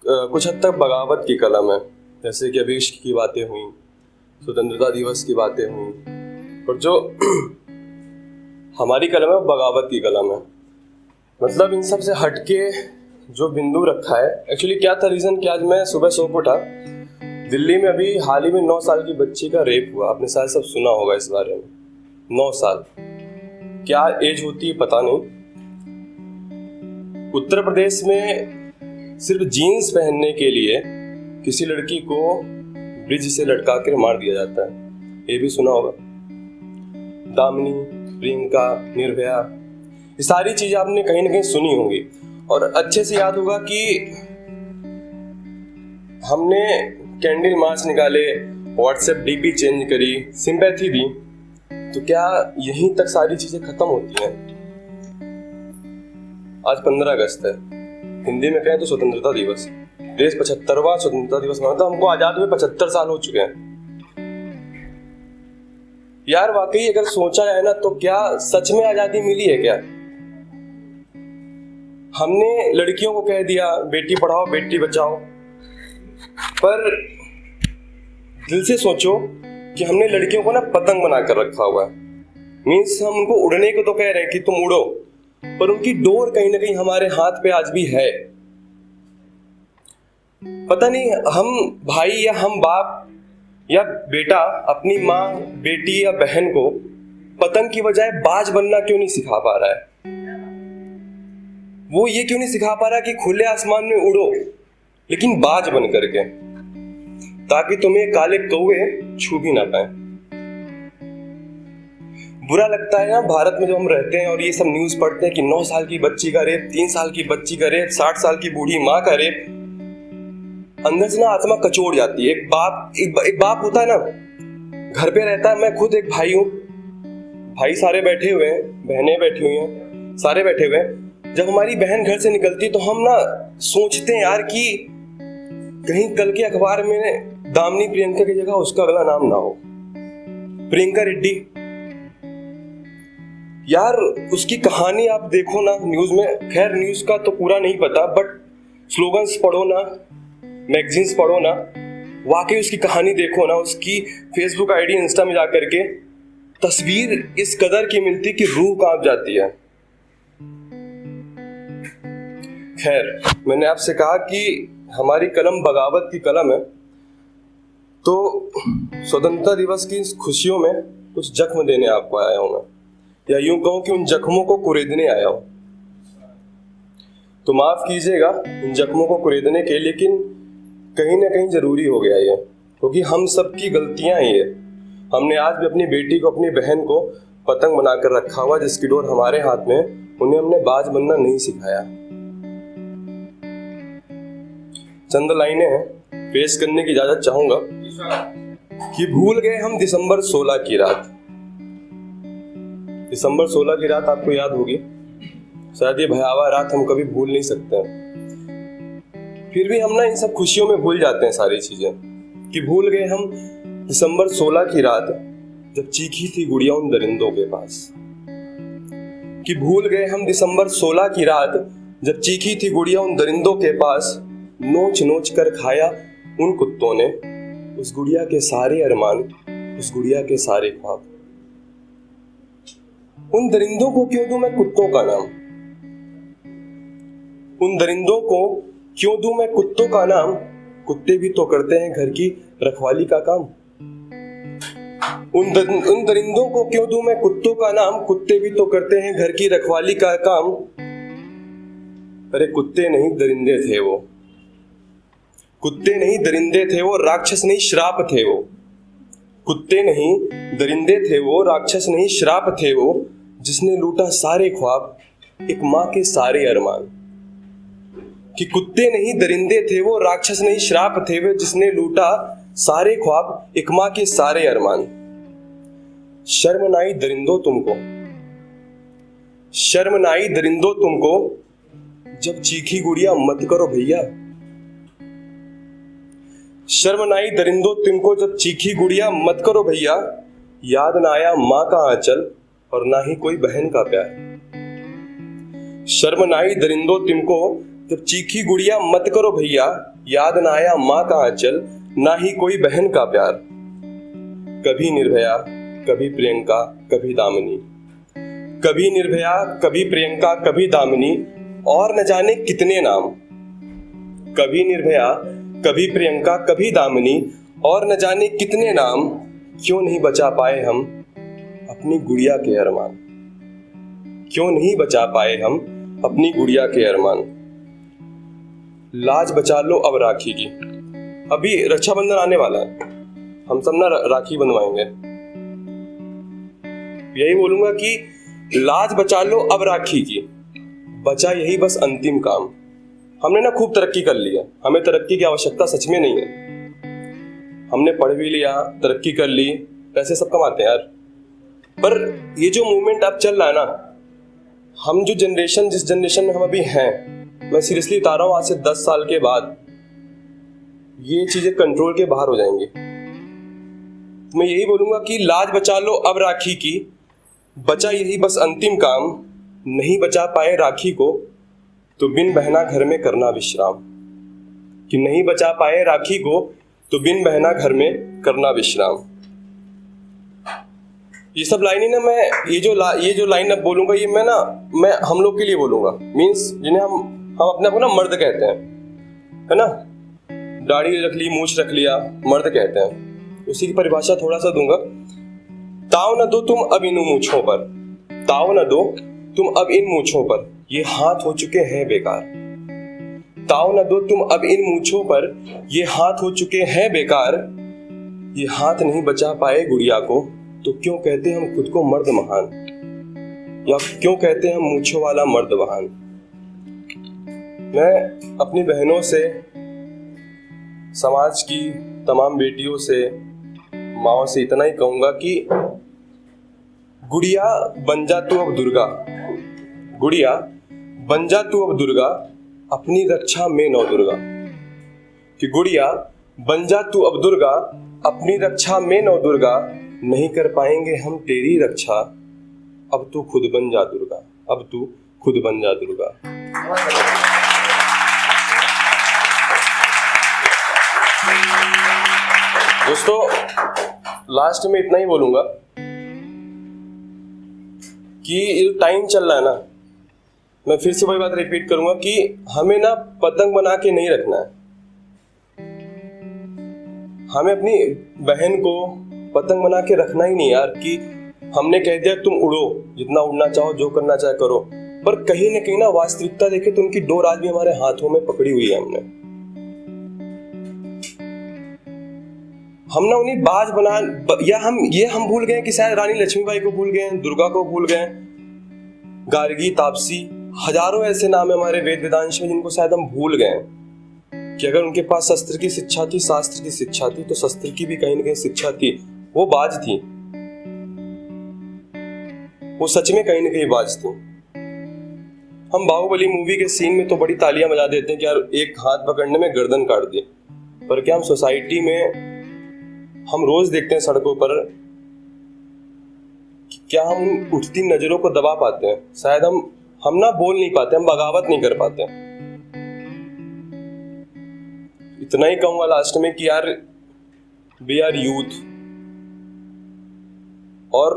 कुछ हद तक बगावत की कलम है। जैसे कि अभी इश्क की बातें हुई, स्वतंत्रता दिवस की बातें हुई, और जो हमारी कलम है वो बगावत की कलम है। मतलब इन सब से हटके जो बिंदु रखा है, एक्चुअली क्या था रीज़न कि आज मैं सुबह सो के उठा, दिल्ली में अभी हाल ही में 9 साल की बच्ची का रेप हुआ। आपने शायद सब सुना होगा इस बारे में। 9 साल क्या एज होती है पता नहीं। उत्तर प्रदेश में सिर्फ जीन्स पहनने के लिए किसी लड़की को ब्रिज से लटका कर मार दिया जाता है, ये भी सुना होगा। दामिनी, प्रियंका, निर्भया, ये सारी चीजें आपने कहीं ना कहीं सुनी होंगी। और अच्छे से याद होगा कि हमने कैंडल मार्च निकाले, व्हाट्सएप डीपी चेंज करी, सिंपैथी दी, तो क्या यहीं तक सारी चीजें खत्म होती हैं? आज 15 अगस्त है, हिंदी में कहें तो स्वतंत्रता दिवस। देश 75वां स्वतंत्रता दिवस मनाता है। हमको आजाद हुए 75 साल हो चुके हैं। यार वाकई अगर सोचा जाए ना तो क्या सच में आजादी मिली है क्या? हमने लड़कियों को कह दिया बेटी पढ़ाओ बेटी बचाओ, पर दिल से सोचो कि हमने लड़कियों को ना पतंग बनाकर रखा हुआ है। मीन्स हम उनको उड़ने को तो कह रहे हैं कि तुम उड़ो, पर उनकी डोर कहीं ना कहीं हमारे हाथ पे आज भी है। पता नहीं हम भाई या हम बाप या बेटा अपनी माँ, बेटी या बहन को पतंग की बजाय बाज बनना क्यों नहीं सिखा पा रहा है? वो ये क्यों नहीं सिखा पा रहा कि खुले आसमान में उड़ो लेकिन बाज बन करके, ताकि तुम्हें काले कौवे छू भी ना पाए। बुरा लगता है ना भारत में जो हम रहते हैं और ये सब न्यूज पढ़ते हैं कि 9 साल की बच्ची का रेप, 3 साल की बच्ची का रेप, 60 साल की बूढ़ी माँ का रेप। अंदर से ना आत्मा कचोड़ जाती है। एक बाप होता है ना, घर पे रहता है। मैं खुद एक भाई हूँ, भाई सारे बैठे हुए हैं, बहनें बैठी हुई हैं, सारे बैठे हुए हैं। जब हमारी बहन घर से निकलती तो हम ना सोचते हैं यार कि कहीं कल के अखबार में दामिनी प्रियंका की जगह उसका अगला नाम ना हो, प्रियंका रेड्डी। यार उसकी कहानी आप देखो ना न्यूज में। खैर न्यूज का तो पूरा नहीं पता, बट स्लोगन्स पढ़ो ना, मैगजीन्स पढ़ो ना, वाकई उसकी कहानी देखो ना। उसकी फेसबुक आईडी, इंस्टा में जाकर के तस्वीर इस कदर की मिलती कि रूह कांप जाती है। खैर मैंने आपसे कहा कि हमारी कलम बगावत की कलम है, तो स्वतंत्रता दिवस की खुशियों में कुछ जख्म देने आपको आया हूं मैं, या यूं कहूं कि उन जख्मों को कुरेदने आया हूं। तो माफ कीजिएगा इन जख्मों को कुरेदने के, लेकिन कहीं ना कहीं जरूरी हो गया ये, क्योंकि हम सब की गलतियां ही है। हमने आज भी अपनी बेटी को, अपनी बहन को पतंग बनाकर रखा हुआ जिसकी डोर हमारे हाथ में, उन्हें हमने बाज बनना नहीं सिखाया। चंद लाइनें हैं, पेश करने की इजाजत चाहूंगा कि भूल गए हम दिसंबर 16 की रात। दिसंबर 16 की रात आपको याद होगी, शायद ये भयावह रात हम कभी भूल नहीं सकते हैं। फिर भी हम ना इन सब खुशियों में भूल जाते हैं सारी चीजें, कि भूल गए हम दिसंबर 16 की रात जब चीखी थी गुड़िया उन दरिंदों के पास। कि भूल गए हम दिसंबर 16 की रात जब चीखी थी गुड़िया उन दरिंदों के पास। नोच नोच कर खाया उन कुत्तों ने उस गुड़िया के सारे अरमान, उस गुड़िया के सारे ख्वाब। उन दरिंदों को क्यों दूं मैं कुत्तों का नाम? उन दरिंदों को क्यों दूं मैं कुत्तों का नाम? कुत्ते भी तो करते हैं घर की रखवाली का काम। उन दरिंदों को क्यों दूं मैं कुत्तों का नाम? कुत्ते भी तो करते हैं घर की रखवाली का काम। अरे कुत्ते नहीं दरिंदे थे वो, कुत्ते नहीं दरिंदे थे वो, राक्षस नहीं श्राप थे वो। कुत्ते नहीं दरिंदे थे वो, राक्षस नहीं श्राप थे वो, जिसने लूटा सारे ख्वाब, एक माँ के सारे अरमान। कि कुत्ते नहीं दरिंदे थे वो, राक्षस नहीं श्राप थे वो, जिसने लूटा सारे ख्वाब, एक माँ के सारे अरमान। शर्म नाई दरिंदों तुमको, शर्म नाई दरिंदों तुमको, जब चीखी गुड़िया मत करो भैया। शर्म नाई दरिंदों तुमको, जब चीखी गुड़िया मत करो भैया। याद ना आया माँ का आंचल और ना ही कोई बहन का प्यार। शर्म नाई दरिंदों तुमको, जब चीखी गुड़िया मत करो भैया। याद ना आया माँ का आंचल, ना ही कोई बहन का प्यार। कभी निर्भया, कभी प्रियंका, कभी दामिनी, कभी निर्भया, कभी प्रियंका, कभी दामिनी, और न जाने कितने नाम। कभी निर्भया, कभी प्रियंका, कभी दामिनी, और न जाने कितने नाम। क्यों नहीं बचा पाए हम अपनी गुड़िया के अरमान? क्यों नहीं बचा पाए हम अपनी गुड़िया के अरमान? लाज बचा लो अब राखी की। अभी रक्षाबंधन आने वाला है, हम सब ना राखी बनवाएंगे। यही बोलूंगा कि लाज बचा लो अब राखी की, बचा यही बस अंतिम काम। हमने ना खूब तरक्की कर ली है, हमें तरक्की की आवश्यकता सच में नहीं है। हमने पढ़ भी लिया, तरक्की कर ली, पैसे सब कमाते हैं यार। पर ये जो मूवमेंट अब चल रहा है ना, हम जो जनरेशन, जिस जनरेशन में हम अभी हैं, मैं सीरियसली बता रहा हूँ, आज से 10 साल के बाद ये चीजें कंट्रोल के बाहर हो जाएंगी। तो मैं यही बोलूंगा कि लाज बचा लो अब राखी की, बचा यही बस अंतिम काम। नहीं बचा पाए राखी को तो बिन बहना घर में करना विश्राम। कि नहीं बचा पाए राखी को तो बिन बहना घर में करना विश्राम। ये सब लाइनें ना, मैं ये जो लाइन अब बोलूंगा, ये मैं हम लोग के लिए बोलूंगा। मींस जिन्हें हम अपने को ना मर्द कहते हैं, है ना। दाढ़ी रख ली, मूछ रख लिया, मर्द कहते हैं। उसी की परिभाषा थोड़ा सा दूंगा। ताव न दो तुम अब इन मूछों पर, ताव न दो तुम अब इन मूछों पर, ये हाथ हो चुके हैं बेकार। ताव न दो तुम अब इन मूछों पर, ये हाथ हो चुके हैं बेकार। ये हाथ नहीं बचा पाए गुड़िया को तो क्यों कहते हम खुद को मर्द महान, या क्यों कहते हम मूछों वाला मर्द महान। मैं अपनी बहनों से, समाज की तमाम बेटियों से, माओ से इतना ही कहूंगा कि गुड़िया बन जा तू अब दुर्गा, गुड़िया बन जा तू अब दुर्गा, अपनी रक्षा में नौ दुर्गा। कि गुड़िया बन जा तू अब दुर्गा, अपनी रक्षा में नौ दुर्गा। नहीं कर पाएंगे हम तेरी रक्षा, अब तू खुद बन जा दुर्गा, अब तू खुद बन जा दुर्गा। दोस्तों, लास्ट में इतना ही बोलूंगा कि ये टाइम चल रहा है ना, मैं फिर से वही बात रिपीट करूंगा कि हमें ना पतंग बना के नहीं रखना है। हमें अपनी बहन को पतंग बना के रखना ही नहीं यार, कि हमने कह दिया तुम उड़ो, जितना उड़ना चाहो, जो करना चाहे करो। पर कहीं ना कहीं ना वास्तविकता देखे तो उनकी डोर आज भी हमारे हाथों में पकड़ी हुई है। हम ना उन्हें बाज बना, या हम भूल गए कि शायद रानी लक्ष्मीबाई को भूल गए, दुर्गा को भूल गए, गार्गी, तापसी, हजारों ऐसे नाम है हमारे वेद वेदांश में जिनको शायद हम भूल गए। कि अगर उनके पास शस्त्र की शिक्षा थी, शास्त्र की शिक्षा थी, तो शस्त्र की भी कहीं ना कहीं शिक्षा थी। वो बाज थी, वो सच में कहीं ना कहीं बाज थी। हम बाहुबली मूवी के सीन में तो बड़ी तालियां बजा देते हैं कि यार एक हाथ पकड़ने में गर्दन काट दी, पर क्या हम सोसाइटी में हम रोज देखते हैं सड़कों पर, क्या हम उठती नजरों को दबा पाते हैं? शायद हम ना बोल नहीं पाते, हम बगावत नहीं कर पाते। इतना ही कहूंगा लास्ट में कि यार वी आर यूथ, और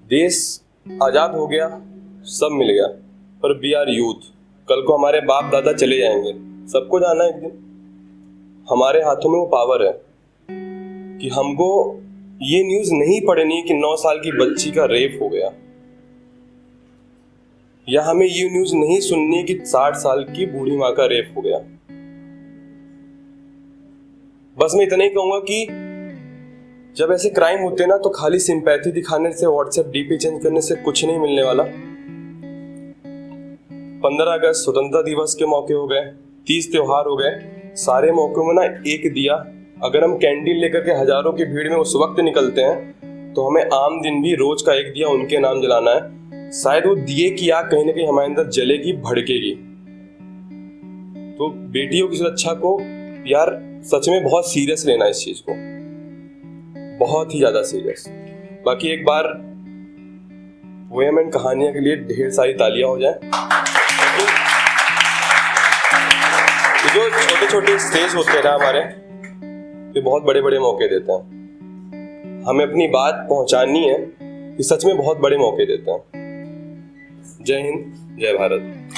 देश आजाद हो गया, सब मिल गया, पर वी आर यूथ। कल को हमारे बाप दादा चले जाएंगे, सबको जाना एक दिन। हमारे हाथों में वो पावर है कि हमको ये न्यूज नहीं पढ़नी कि 9 साल की बच्ची का रेप हो गया, या हमें ये न्यूज नहीं सुननी कि 60 साल की बूढ़ी माँ का रेप हो गया। बस मैं इतना ही कहूंगा कि जब ऐसे क्राइम होते हैं ना, तो खाली सिंपैथी दिखाने से, व्हाट्सएप डीपी चेंज करने से कुछ नहीं मिलने वाला। 15 अगस्त स्वतंत्रता दिवस के मौके हो गए, 30 त्योहार हो गए, सारे मौकों में ना एक दिया, अगर हम कैंडल लेकर के हजारों की भीड़ में उस वक्त निकलते हैं, तो हमें आम दिन भी रोज का एक दिया उनके नाम जलाना है। शायद वो दिए की आग कहीं ना कहीं हमारे अंदर जलेगी, भड़केगी। तो बेटियों की सुरक्षा को यार सच में बहुत सीरियस लेना, इस चीज को बहुत ही ज्यादा सीरियस। बाकी एक बार पोएम एंड कहानियां के लिए ढेर सारी तालियां हो जाए। जो जो छोटे छोटे स्टेज होते हैं ना हमारे, ये बहुत बड़े बड़े मौके देते हैं। हमें अपनी बात पहुंचानी है, ये सच में बहुत बड़े मौके देते हैं। जय हिंद, जय भारत।